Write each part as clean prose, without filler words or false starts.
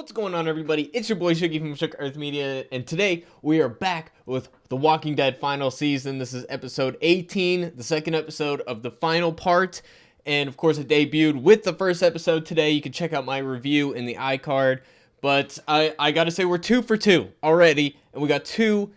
What's going on, everybody? It's your boy Shuggy from Shook Earth Media, and today we are back with The Walking Dead final season. This is episode 18, the second episode of the final part, and of course it debuted with the first episode today. You can check out my review in the iCard, but I gotta say we're 2 for 2 already, and we got 2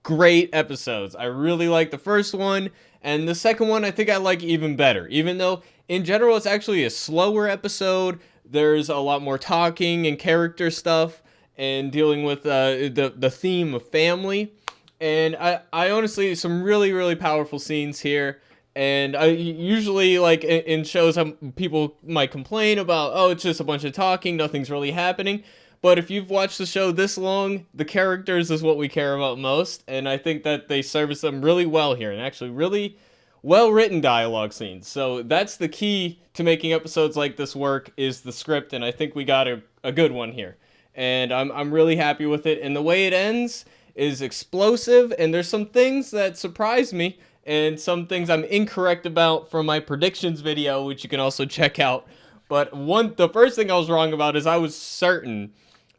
great episodes. I really like the first one, and the second one I think I like even better, even though in general it's actually a slower episode. There's a lot more talking and character stuff and dealing with the theme of family. And I honestly, some really powerful scenes here. And I usually, like in shows, people might complain about, oh, it's just a bunch of talking, nothing's really happening. But if you've watched the show this long, the characters is what we care about most. And I think that they service them really well here, and actually really well-written dialogue scenes. So that's the key to making episodes like this work, is the script, and I think we got a good one here. And I'm really happy with it, and the way it ends is explosive, and there's some things that surprised me, and some things I'm incorrect about from my predictions video, which you can also check out. But the first thing I was wrong about is I was certain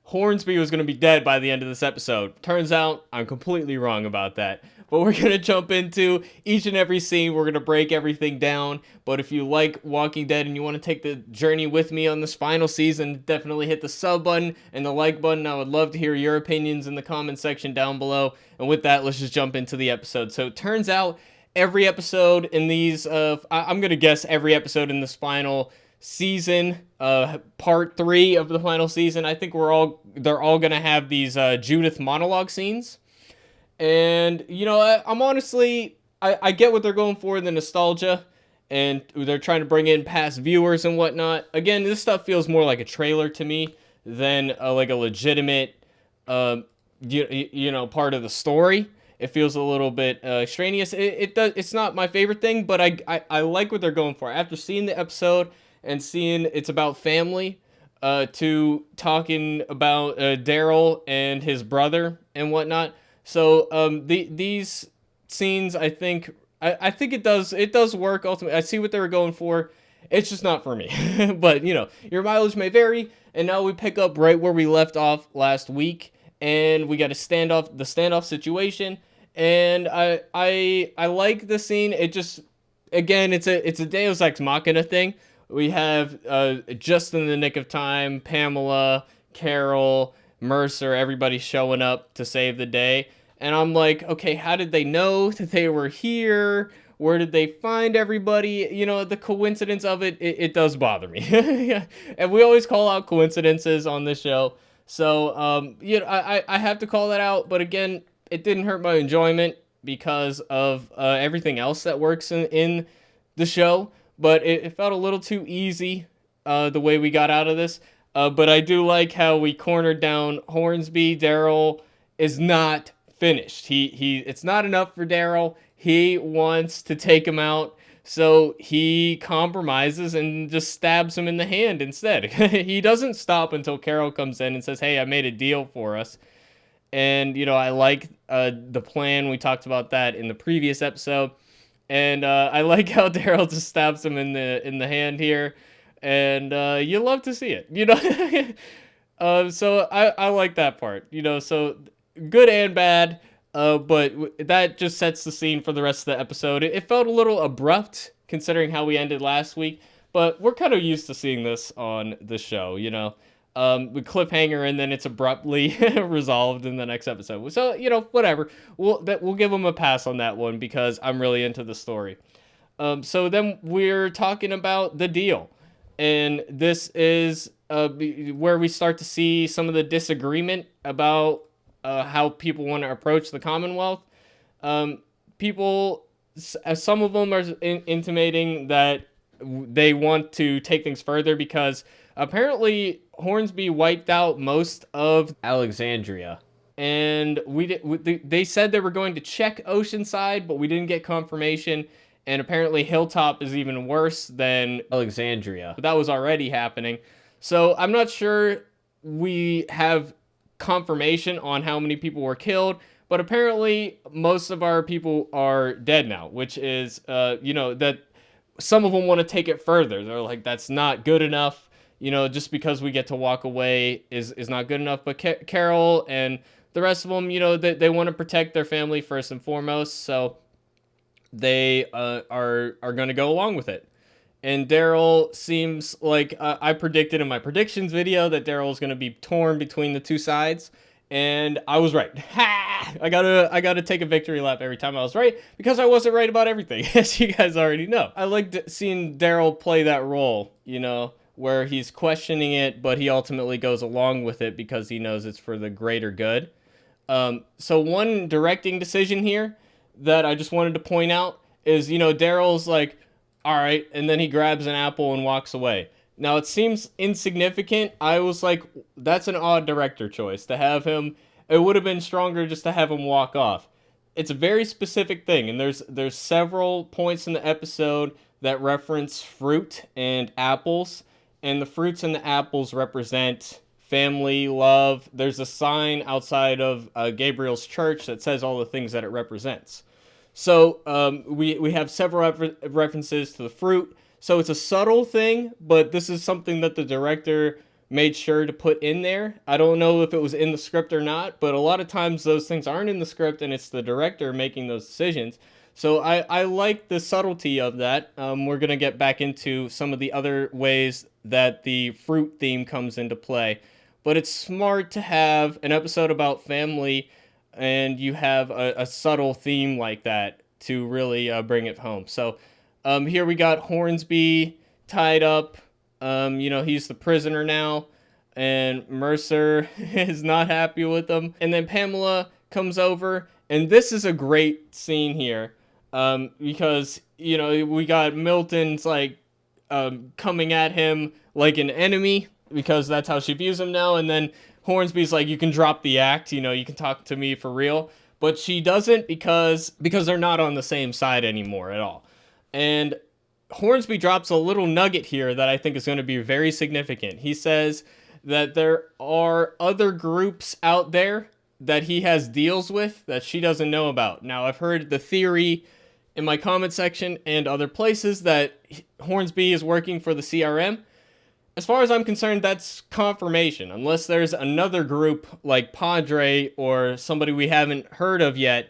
Hornsby was going to be dead by the end of this episode. Turns out I'm completely wrong about that. But we're going to jump into each and every scene. We're going to break everything down. But if you like Walking Dead and you want to take the journey with me on this final season, definitely hit the sub button and the like button. I would love to hear your opinions in the comment section down below. And with that, let's just jump into the episode. So it turns out every episode in these, I'm going to guess every episode in this final season, part 3 of the final season, I think they're all going to have these Judith monologue scenes. And, you know, I'm honestly, I get what they're going for, the nostalgia, and they're trying to bring in past viewers and whatnot. Again, this stuff feels more like a trailer to me than like a legitimate, you know, part of the story. It feels a little bit extraneous. It's not my favorite thing, but I like what they're going for. After seeing the episode and seeing it's about family, to talking about Daryl and his brother and whatnot. So these scenes, I think it does work ultimately. I see what they were going for. It's just not for me. But you know, your mileage may vary. And now we pick up right where we left off last week, and we got the standoff situation. And I like the scene. It just, again, it's a Deus Ex Machina thing. We have just in the nick of time, Pamela, Carol, Mercer, everybody showing up to save the day. And I'm like, okay, how did they know that they were here? Where did they find everybody? You know, the coincidence of it does bother me. Yeah. And we always call out coincidences on this show. So, you know, I have to call that out. But again, it didn't hurt my enjoyment because of everything else that works in the show. But it felt a little too easy, the way we got out of this. But I do like how we cornered down Hornsby. Daryl is not finished. It's not enough for Daryl. He wants to take him out, so he compromises and just stabs him in the hand instead. He doesn't stop until Carol comes in and says, "Hey, I made a deal for us." And you know, I like the plan. We talked about that in the previous episode, and I like how Daryl just stabs him in the hand here. And you love to see it, you know. So I like that part, you know. So good and bad, but that just sets the scene for the rest of the episode. It felt a little abrupt considering how we ended last week, but we're kind of used to seeing this on the show, you know. With cliffhanger, and then it's abruptly resolved in the next episode. So you know, whatever. We'll give them a pass on that one because I'm really into the story. So then we're talking about the deal. And this is where we start to see some of the disagreement about how people want to approach the Commonwealth. Some of them are intimating that they want to take things further because apparently Hornsby wiped out most of Alexandria. And they said they were going to check Oceanside, but we didn't get confirmation. And apparently Hilltop is even worse than Alexandria. But that was already happening. So I'm not sure we have confirmation on how many people were killed. But apparently most of our people are dead now. Which is, you know, that some of them want to take it further. They're like, that's not good enough. just because we get to walk away is not good enough. But Carol and the rest of them, they want to protect their family first and foremost, so they are going to go along with it. And Daryl seems like I predicted in my predictions video that Daryl is going to be torn between the two sides, and I was right. Ha! I gotta take a victory lap every time I was right, because I wasn't right about everything, as you guys already know. I liked seeing Daryl play that role, where he's questioning it, but he ultimately goes along with it because he knows it's for the greater good. So one directing decision here that I just wanted to point out is, Daryl's like, all right, and then he grabs an apple and walks away. Now, it seems insignificant. I was like, that's an odd director choice to have him. It would have been stronger just to have him walk off. It's a very specific thing, and there's several points in the episode that reference fruit and apples, and the fruits and the apples represent family, love. There's a sign outside of Gabriel's church that says all the things that it represents. So we have several references to the fruit. So it's a subtle thing, but this is something that the director made sure to put in there. I don't know if it was in the script or not, but a lot of times those things aren't in the script, and it's the director making those decisions. So I like the subtlety of that. We're going to get back into some of the other ways that the fruit theme comes into play. But it's smart to have an episode about family, and you have a subtle theme like that to really bring it home. So here we got Hornsby tied up. He's the prisoner now, and Mercer is not happy with him. And then Pamela comes over, and this is a great scene here because, we got Milton's like coming at him like an enemy because that's how she views him now. And then Hornsby's like, you can drop the act, you can talk to me for real. But she doesn't because they're not on the same side anymore at all. And Hornsby drops a little nugget here that I think is going to be very significant. He says that there are other groups out there that he has deals with that she doesn't know about. Now, I've heard the theory in my comment section and other places that Hornsby is working for the CRM. As far as I'm concerned, that's confirmation. Unless there's another group like Padre or somebody we haven't heard of yet,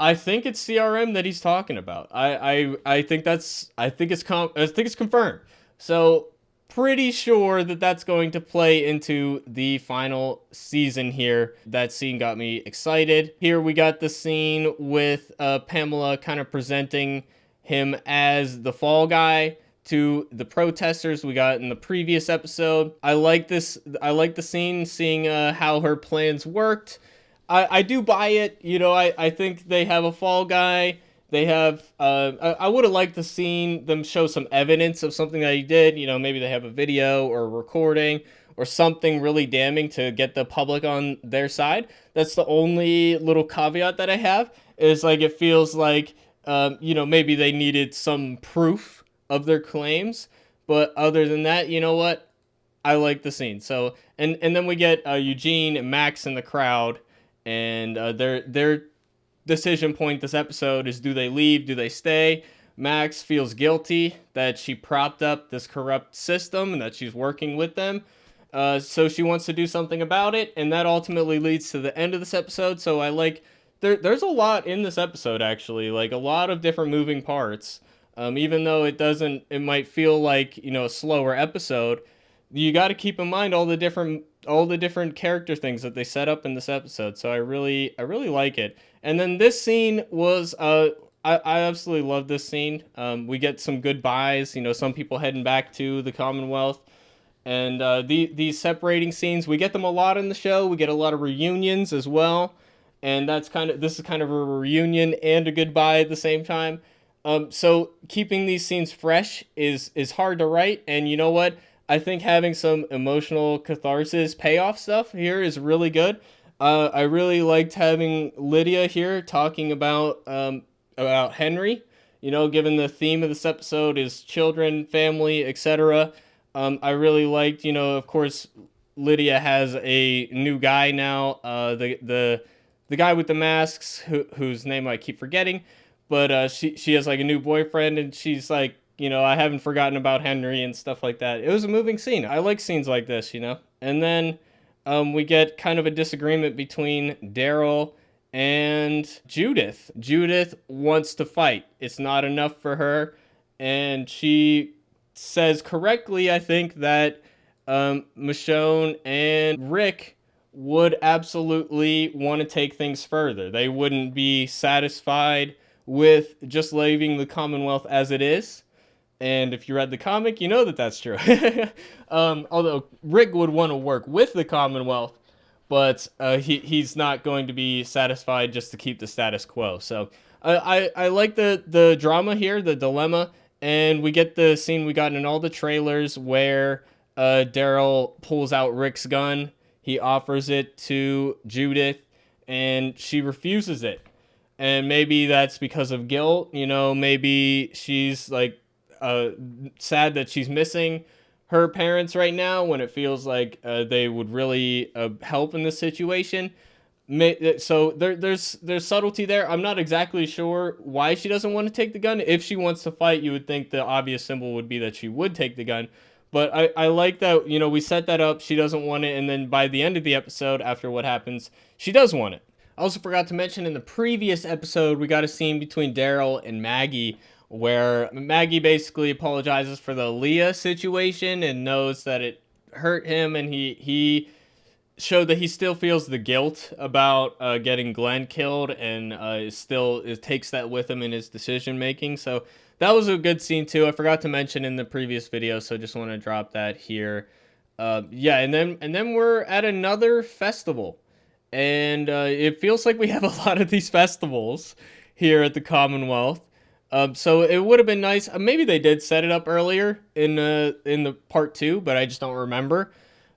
I think it's CRM that he's talking about. I think it's confirmed. So pretty sure that that's going to play into the final season here. That scene got me excited. Here we got the scene with Pamela kind of presenting him as the fall guy to the protesters we got in the previous episode. I like this. I like the scene, seeing how her plans worked. I do buy it. I think they have a fall guy. They have, I would have liked to seen them show some evidence of something that he did. Maybe they have a video or a recording or something really damning to get the public on their side. That's the only little caveat that I have, is like, it feels like, maybe they needed some proof of their claims. But other than that, you know what? I like the scene. So, and then we get Eugene and Max in the crowd, and their decision point this episode is, do they leave? Do they stay? Max feels guilty that she propped up this corrupt system and that she's working with them. So she wants to do something about it, and that ultimately leads to the end of this episode. So I like, there's a lot in this episode, actually, like a lot of different moving parts. Even though it might feel like, a slower episode, you got to keep in mind all the different character things that they set up in this episode. So I really like it. And then this scene was, I absolutely love this scene. We get some goodbyes, some people heading back to the Commonwealth, and these separating scenes, we get them a lot in the show. We get a lot of reunions as well, and this is kind of a reunion and a goodbye at the same time. So keeping these scenes fresh is hard to write, and you know what? I think having some emotional catharsis payoff stuff here is really good. I really liked having Lydia here talking about Henry. Given the theme of this episode is children, family, etc. I really liked, of course, Lydia has a new guy now. The guy with the masks, whose name I keep forgetting. But she has like a new boyfriend, and she's like, I haven't forgotten about Henry and stuff like that. It was a moving scene. I like scenes like this, And then we get kind of a disagreement between Daryl and Judith. Judith wants to fight. It's not enough for her. And she says correctly, I think, that Michonne and Rick would absolutely want to take things further. They wouldn't be satisfied with just leaving the Commonwealth as it is. And if you read the comic, you know that that's true. Although Rick would want to work with the Commonwealth, but he's not going to be satisfied just to keep the status quo. So I like the drama here, the dilemma, and we get the scene we got in all the trailers where Daryl pulls out Rick's gun. He offers it to Judith, and she refuses it. And maybe that's because of guilt. Maybe she's like sad that she's missing her parents right now when it feels like they would really help in this situation. So there's subtlety there. I'm not exactly sure why she doesn't want to take the gun. If she wants to fight, you would think the obvious symbol would be that she would take the gun. But I like that, we set that up. She doesn't want it. And then by the end of the episode, after what happens, she does want it. I also forgot to mention in the previous episode, we got a scene between Daryl and Maggie where Maggie basically apologizes for the Leah situation and knows that it hurt him. And he showed that he still feels the guilt about getting Glenn killed and it takes that with him in his decision making. So that was a good scene too. I forgot to mention in the previous video, so just want to drop that here. And then we're at another festival, and it feels like we have a lot of these festivals here at the Commonwealth. So it would have been nice. Maybe they did set it up earlier in the part 2, but I just don't remember.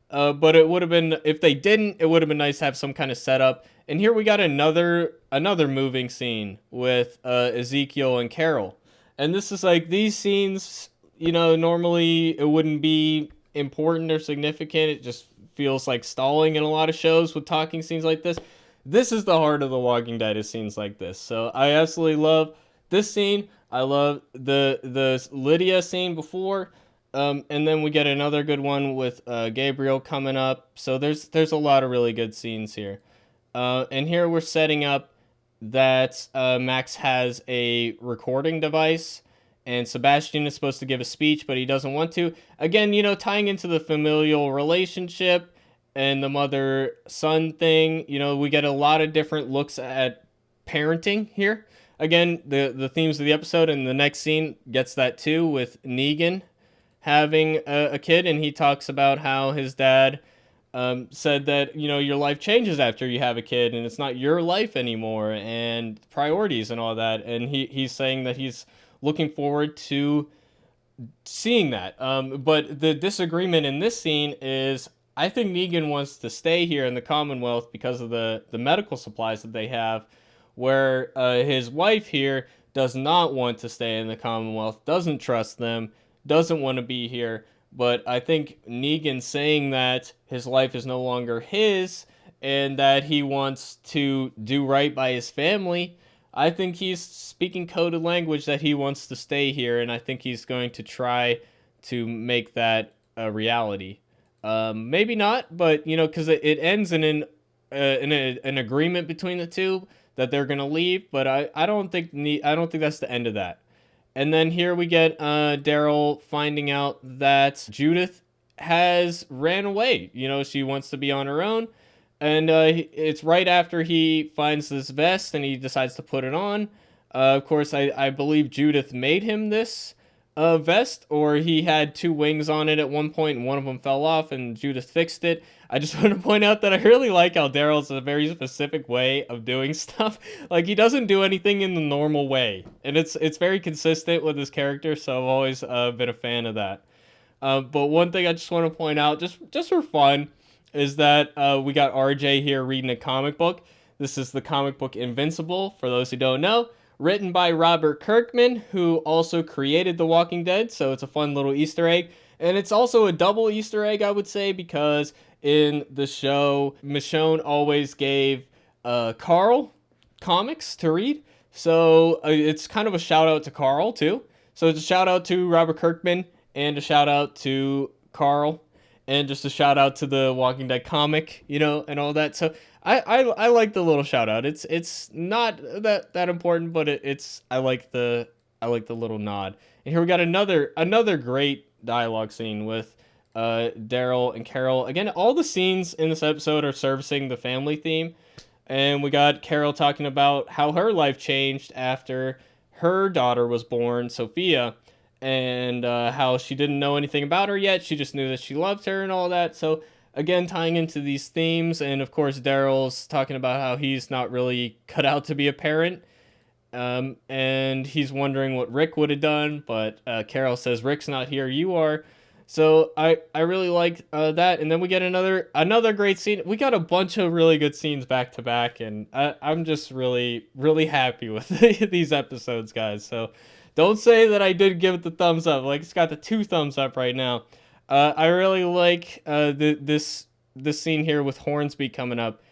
But it would have been, if they didn't, it would have been nice to have some kind of setup. And here we got another moving scene with Ezekiel and Carol. And this is like, these scenes, normally it wouldn't be important or significant. It just feels like stalling in a lot of shows with talking scenes like this. This is the heart of The Walking Dead, is scenes like this. So I absolutely love this scene. I love the Lydia scene before. And then we get another good one with Gabriel coming up. So there's a lot of really good scenes here. And here we're setting up that Max has a recording device, and Sebastian is supposed to give a speech, but he doesn't want to. Again, tying into the familial relationship and the mother-son thing, we get a lot of different looks at parenting here. Again, the themes of the episode, and the next scene gets that too, with Negan having a kid, and he talks about how his dad said that, your life changes after you have a kid, and it's not your life anymore, and priorities and all that. And he's saying that he's looking forward to seeing that. But the disagreement in this scene is, I think Negan wants to stay here in the Commonwealth because of the medical supplies that they have, where his wife here does not want to stay in the Commonwealth, doesn't trust them, doesn't want to be here. But I think Negan saying that his life is no longer his and that he wants to do right by his family, I think he's speaking coded language that he wants to stay here, and I think he's going to try to make that a reality. Maybe not, but because it ends in an agreement between the two that they're gonna leave. But I don't think that's the end of that. And then here we get Daryl finding out that Judith has ran away. She wants to be on her own. And it's right after he finds this vest and he decides to put it on. Of course, I believe Judith made him this vest, or he had 2 wings on it at one point and one of them fell off and Judith fixed it. I just want to point out that I really like how Daryl's a very specific way of doing stuff. Like, he doesn't do anything in the normal way, and it's very consistent with his character, so I've always been a fan of that. But one thing I just want to point out, just for fun, is that we got RJ here reading a comic book. This is the comic book Invincible, for those who don't know, written by Robert Kirkman, who also created The Walking Dead, so it's a fun little Easter egg. And it's also a double Easter egg, I would say, because in the show, Michonne always gave Carl comics to read. So it's kind of a shout out to Carl, too. So it's a shout out to Robert Kirkman and a shout out to Carl and just a shout out to the Walking Dead comic, and all that. So I like the little shout out. It's not that important, but I like the little nod. And here we got another great dialogue scene with Daryl and Carol. Again, all the scenes in this episode are servicing the family theme. And we got Carol talking about how her life changed after her daughter was born, Sophia, and how she didn't know anything about her yet. She just knew that she loved her and all that. So again, tying into these themes. And of course, Daryl's talking about how he's not really cut out to be a parent. And he's wondering what Rick would have done. But Carol says, Rick's not here, you are. So I really like that. And then we get another great scene. We got a bunch of really good scenes back to back. And I'm just really, really happy with these episodes, guys. So don't say that I did give it the thumbs up. Like, it's got the 2 thumbs up right now. I really like this scene here with Hornsby coming up.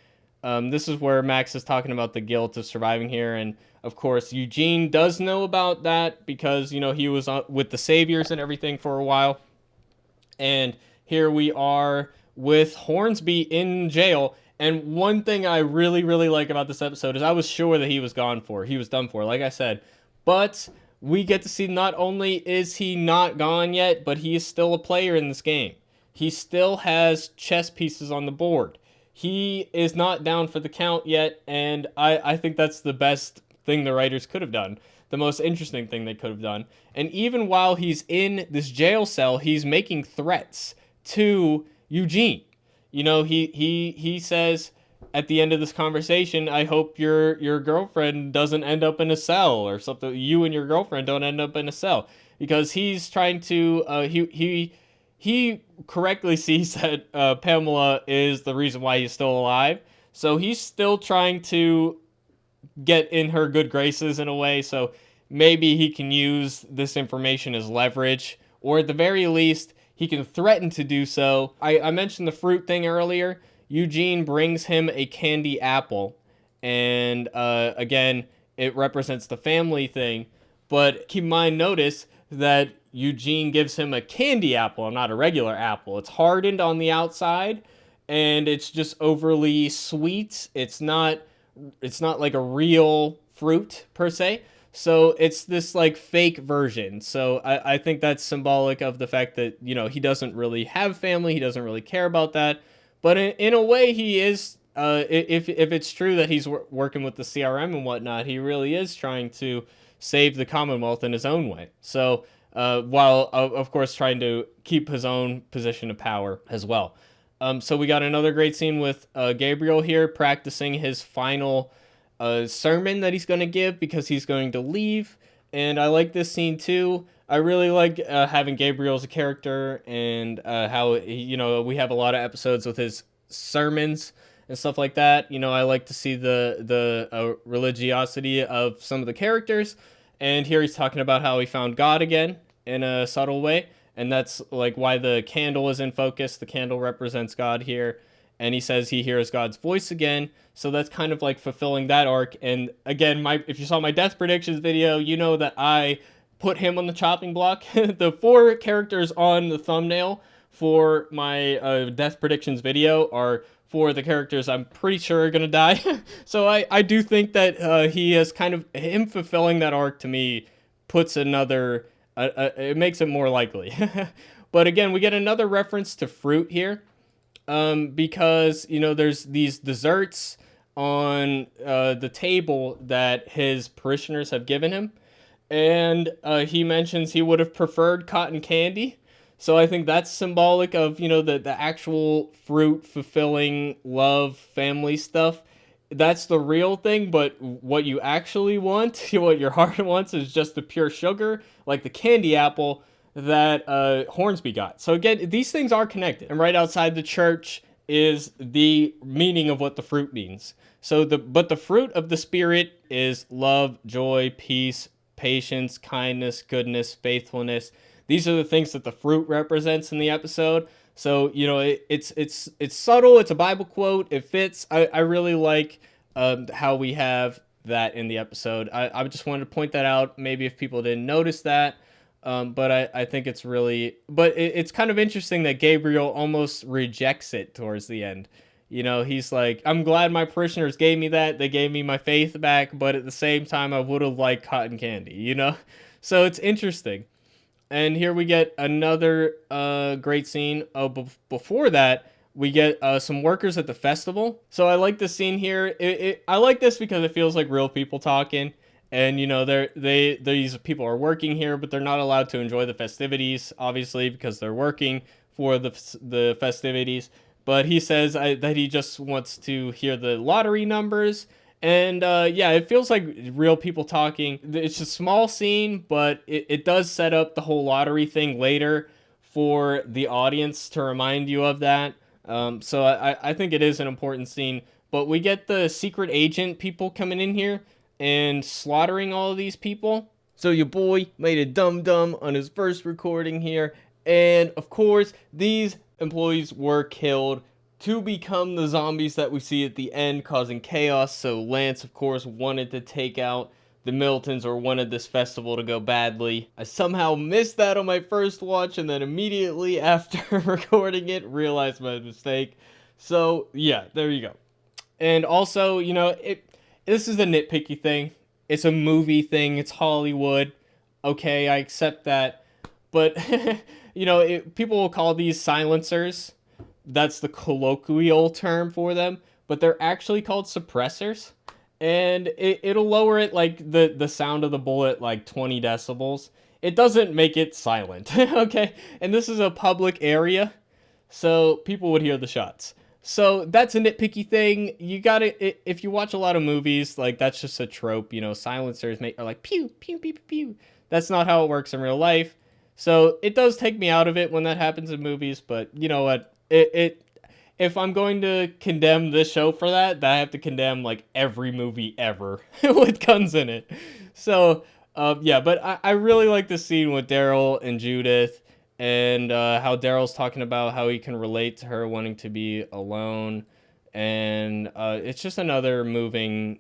This is where Max is talking about the guilt of surviving here. And, of course, Eugene does know about that because, he was with the Saviors and everything for a while. And here we are with Hornsby in jail. And one thing I really, really like about this episode is I was sure that he was done for, like I said. But we get to see not only is he not gone yet, but he is still a player in this game. He still has chess pieces on the board. He is not down for the count yet, and I think that's the best thing the writers could have done. The most interesting thing they could have done. And even while he's in this jail cell, he's making threats to Eugene. He says at the end of this conversation, I hope your girlfriend doesn't end up in a cell or something. You and your girlfriend don't end up in a cell, because he's trying to he correctly sees that Pamela is the reason why he's still alive. So he's still trying to get in her good graces in a way. So maybe he can use this information as leverage, or at the very least, he can threaten to do so. I mentioned the fruit thing earlier. Eugene brings him a candy apple, and again, it represents the family thing. But keep in mind, notice that Eugene gives him a candy apple and not a regular apple. It's hardened on the outside, and it's just overly sweet. It's not like a real fruit per se. So it's this like fake version. So I think that's symbolic of the fact that, he doesn't really have family. He doesn't really care about that. But in a way, he is, if it's true that he's working with the CRM and whatnot, he really is trying to save the Commonwealth in his own way. So while, of course, trying to keep his own position of power as well. So we got another great scene with Gabriel here practicing his final sermon that he's going to give because he's going to leave. And I like this scene too. I really like having Gabriel as a character, and how we have a lot of episodes with his sermons and stuff like that. I like to see the religiosity of some of the characters. And here he's talking about how he found God again in a subtle way. And that's like why the candle is in focus. The candle represents God here. And he says he hears God's voice again. So that's kind of like fulfilling that arc. And again, if you saw my death predictions video, you know that I put him on the chopping block. The 4 characters on the thumbnail for my death predictions video are 4 of the characters I'm pretty sure are going to die. So I do think that he has kind of, him fulfilling that arc to me puts another, it makes it more likely. But again, we get another reference to fruit here. Because, there's these desserts on the table that his parishioners have given him. And he mentions he would have preferred cotton candy. So I think that's symbolic of, the actual fruit fulfilling love family stuff. That's the real thing, but what you actually want, what your heart wants, is just the pure sugar, like the candy apple that Hornsby got. So again, these things are connected. And right outside the church is the meaning of what the fruit means. So the fruit of the Spirit is love, joy, peace, patience, kindness, goodness, faithfulness. These are the things that the fruit represents in the episode. So, it's subtle. It's a Bible quote. It fits. I really like how we have that in the episode. I just wanted to point that out. Maybe if people didn't notice that. But I think it's really, but it's kind of interesting that Gabriel almost rejects it towards the end. You know, he's like, I'm glad my parishioners gave me that. They gave me my faith back, but at the same time, I would have liked cotton candy, you know? So it's interesting. And here we get another great scene. Oh, before that, we get some workers at the festival. So I like this scene here. I like this because it feels like real people talking. And you know, these people are working here, but they're not allowed to enjoy the festivities, obviously, because they're working for the festivities. But he says that he just wants to hear the lottery numbers. And yeah, it feels like real people talking. It's a small scene, but it does set up the whole lottery thing later for the audience to remind you of that. So I think it is an important scene. But we get the secret agent people coming in here and slaughtering all of these people. So your boy made a dum-dum on his first recording here. And of course, these employees were killed to become the zombies that we see at the end, causing chaos. So Lance, of course, wanted to take out the Miltons, or wanted this festival to go badly. I somehow missed that on my first watch, and then immediately after recording it, realized my mistake. So yeah, there you go. And also, you know, this is a nitpicky thing. It's a movie thing. It's Hollywood. Okay, I accept that. But, you know, people will call these silencers. That's the colloquial term for them. But they're actually called suppressors. And it'll lower it, like, the sound of the bullet, like, 20 decibels. It doesn't make it silent, okay? And this is a public area, so people would hear the shots. So that's a nitpicky thing. You gotta, if you watch a lot of movies, like, that's just a trope, you know, silencers are like, pew, pew, pew, pew, pew. That's not how it works in real life. So it does take me out of it when that happens in movies, but you know what? If I'm going to condemn this show for that, I have to condemn, like, every movie ever with guns in it. So, yeah, but I really like this scene with Daryl and Judith, and how Daryl's talking about how he can relate to her wanting to be alone. And it's just another moving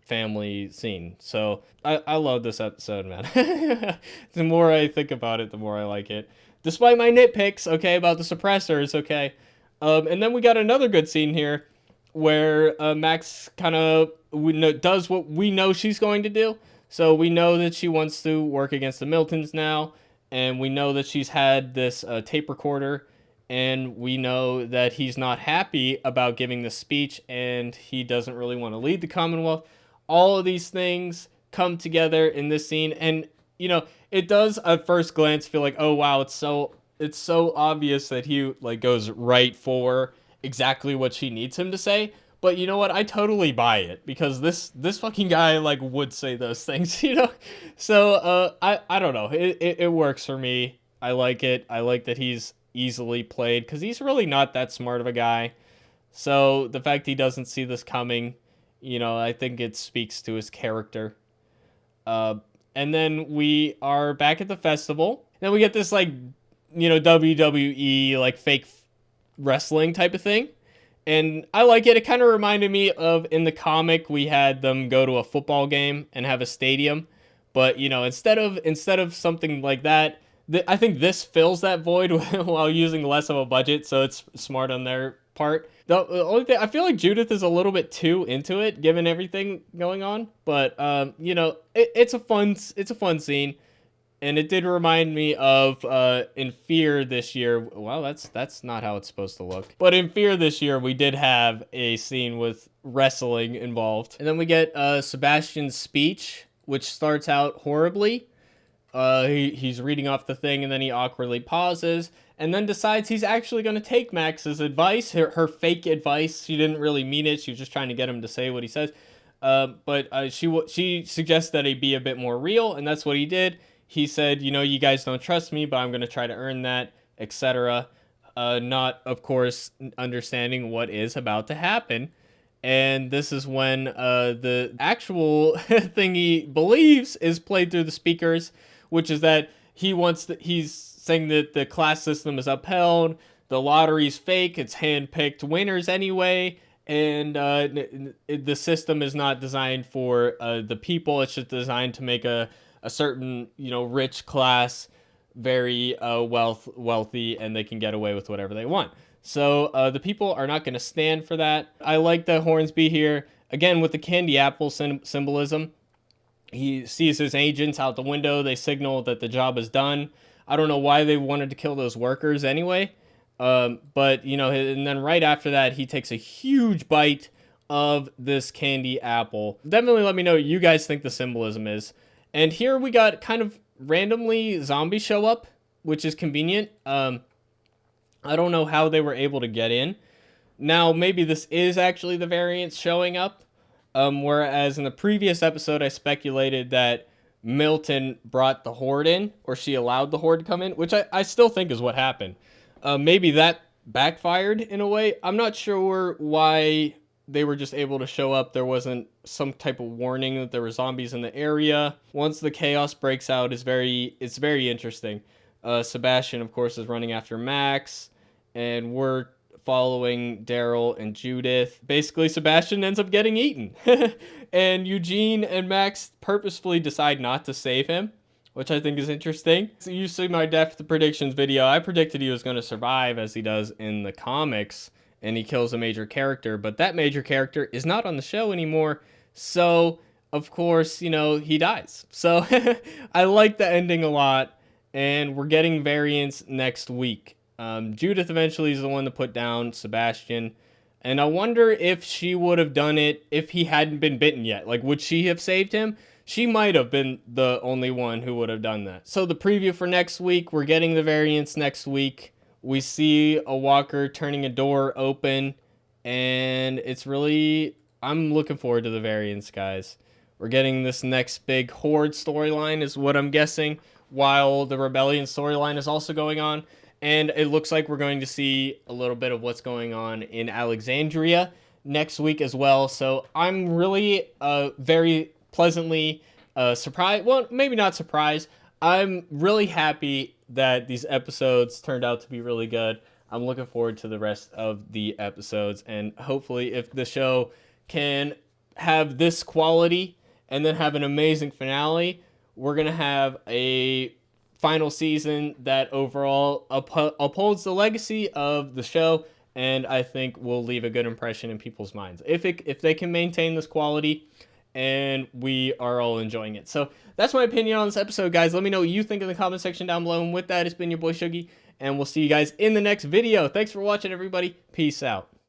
family scene. So I love this episode, man. The more I think about it, the more I like it. Despite my nitpicks, okay, about the suppressors, okay. And then we got another good scene here where Max kind of does what we know she's going to do. So we know that she wants to work against the Miltons now, and we know that she's had this tape recorder, and we know that he's not happy about giving the speech, and he doesn't really want to lead the Commonwealth. All of these things come together in this scene, and you know, it does at first glance feel like, oh wow, it's so obvious that he, like, goes right for exactly what she needs him to say. But you know what? I totally buy it, because this fucking guy, like, would say those things, you know? So, I don't know. It works for me. I like it. I like that he's easily played, because he's really not that smart of a guy. So, the fact he doesn't see this coming, you know, I think it speaks to his character. And then we are back at the festival. Then we get this, like, you know, WWE, like, fake wrestling type of thing. And I like it. It kind of reminded me of, in the comic, we had them go to a football game and have a stadium. But, you know, instead of something like that, I think this fills that void while using less of a budget. So it's smart on their part. The only thing, I feel like Judith is a little bit too into it, given everything going on. But, you know, it's a fun scene. And it did remind me of in Fear this year. Well, that's not how it's supposed to look. But in Fear this year, we did have a scene with wrestling involved. And then we get Sebastian's speech, which starts out horribly. He's reading off the thing, and then he awkwardly pauses, and then decides he's actually going to take Max's advice, her fake advice. She didn't really mean it. She was just trying to get him to say what he says. But she suggests that he be a bit more real, and that's what he did. He said, you know, you guys don't trust me, but I'm going to try to earn that, etc. Not, of course, understanding what is about to happen. And this is when the actual thing he believes is played through the speakers, which is that he's saying that the class system is upheld, the lottery's fake, it's hand-picked winners anyway, and the system is not designed for the people. It's just designed to make a certain, you know, rich class very wealthy, and they can get away with whatever they want. So the people are not going to stand for that. I like the Hornsby here. Again, with the candy apple symbolism, he sees his agents out the window. They signal that the job is done. I don't know why they wanted to kill those workers anyway. But, you know, and then right after that, he takes a huge bite of this candy apple. Definitely let me know what you guys think the symbolism is. And here we got kind of randomly zombies show up, which is convenient. I don't know how they were able to get in. Now, maybe this is actually the variants showing up. Whereas in the previous episode, I speculated that Milton brought the horde in, or she allowed the horde to come in, which I still think is what happened. Maybe that backfired in a way. I'm not sure why they were just able to show up. There wasn't some type of warning that there were zombies in the area. Once the chaos breaks out, it's very interesting. Sebastian, of course, is running after Max, and we're following Daryl and Judith. Basically, Sebastian ends up getting eaten. And Eugene and Max purposefully decide not to save him, which I think is interesting. So you see my depth predictions video. I predicted he was going to survive, as he does in the comics, and he kills a major character, but that major character is not on the show anymore. So, of course, you know, he dies. So I like the ending a lot, and we're getting variants next week. Judith eventually is the one to put down Sebastian, and I wonder if she would have done it if he hadn't been bitten yet. Like, would she have saved him? She might have been the only one who would have done that. So the preview for next week, we're getting the variants next week. We see a walker turning a door open, and it's really, I'm looking forward to the variants, guys. We're getting this next big horde storyline is what I'm guessing, while the rebellion storyline is also going on. And it looks like we're going to see a little bit of what's going on in Alexandria next week as well. So I'm really very pleasantly surprised. Well, maybe not surprised. I'm really happy that these episodes turned out to be really good. I'm looking forward to the rest of the episodes. And hopefully if the show can have this quality and then have an amazing finale, we're going to have a final season that overall upholds the legacy of the show, and I think will leave a good impression in people's minds if they can maintain this quality, and we are all enjoying it. So that's my opinion on this episode, guys. Let me know what you think in the comment section down below, and with that, it's been your boy Shuggy, and we'll see you guys in the next video. Thanks for watching, everybody. Peace out.